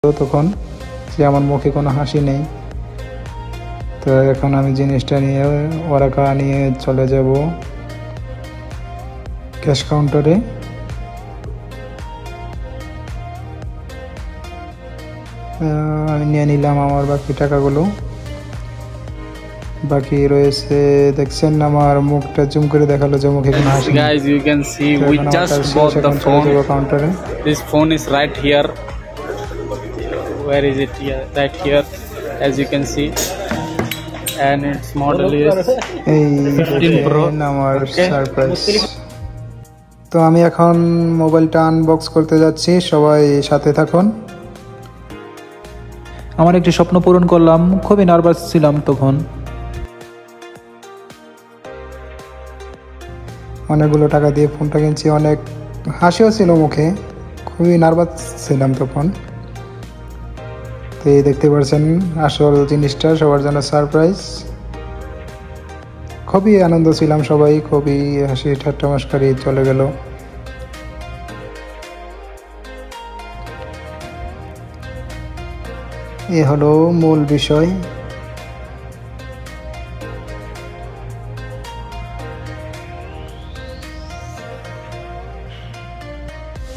তখন যে আমার মুখে কোনো হাসি নেই। তো এখন আমি জিনিসটা নিয়ে ওরাকা নিয়ে চলে যাব ক্যাশ কাউন্টারে। আমি নিয়ে নিলাম আমার বাকি টাকাগুলো। বাকি রয়েছে, দেখছেন আমার মুখটা জুম করে দেখালো যে মুখে কোনো হাসি নেই। Guys, you can see we just bought the phone. কাউন্টারে This phone is right here. Where is it? Here, right here, as you can see, and its model is 15 Pro. আমার সারপ্রাইজ। তো আমি এখন মোবাইলটা আনবক্স করতে যাচ্ছি, সবাই সাথে থাকুন। আমার একটি স্বপ্ন পূরণ করলাম, খুবই নার্ভাস ছিলাম তখন। অনেকগুলো টাকা দিয়ে ফোনটা কিনছি, অনেক হাসিও ছিল মুখে, খুবই নার্ভাস ছিলাম তখন। তো এই দেখতে পাচ্ছেন আসল জিনিসটা সবার জন্য সারপ্রাইজ। খুবই আনন্দ ছিলাম, সবাই খুবই হাসি ঠাট্টা মশকারি চলে গেল। এ হলো মূল বিষয়।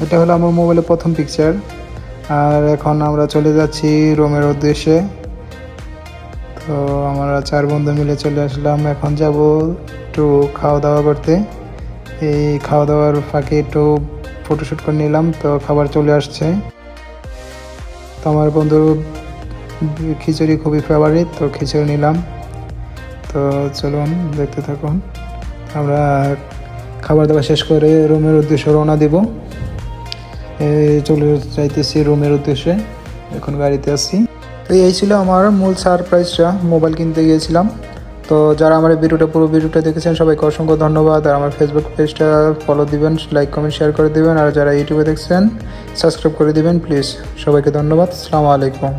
এটা হলো আমার মোবাইলের প্রথম পিকচার। আর এখন আমরা চলে যাচ্ছি রুমের উদ্দেশ্যে। তো আমরা 4 বন্ধু মিলে চলে আসলাম। এখন যাব একটু খাওয়া দাওয়া করতে। এই খাওয়া দাওয়ার ফাঁকে একটু ফটোশ্যুট করে নিলাম। তো খাবার চলে আসছে। তো আমার বন্ধুর খিচুড়ি খুবই ফেভারিট, তো খিচুড়ি নিলাম। তো চলুন দেখতে থাকুন। আমরা খাবার দাবার শেষ করে রুমের উদ্দেশ্যে রওনা দিব। চলে যাইতেছি রুমের উদ্দেশ্যে, এখন গাড়িতে আসছি। তো এই ছিল আমার মূল সারপ্রাইজটা, মোবাইল কিনতে গিয়েছিলাম। তো যারা আমার পুরো ভিডিওটা দেখেছেন সবাইকে অসংখ্য ধন্যবাদ। আর আমার ফেসবুক পেজটা ফলো দিবেন, লাইক কমেন্ট শেয়ার করে দিবেন। আর যারা ইউটিউবে দেখছেন সাবস্ক্রাইব করে দিবেন প্লিজ। সবাইকে ধন্যবাদ। আসসালামু আলাইকুম।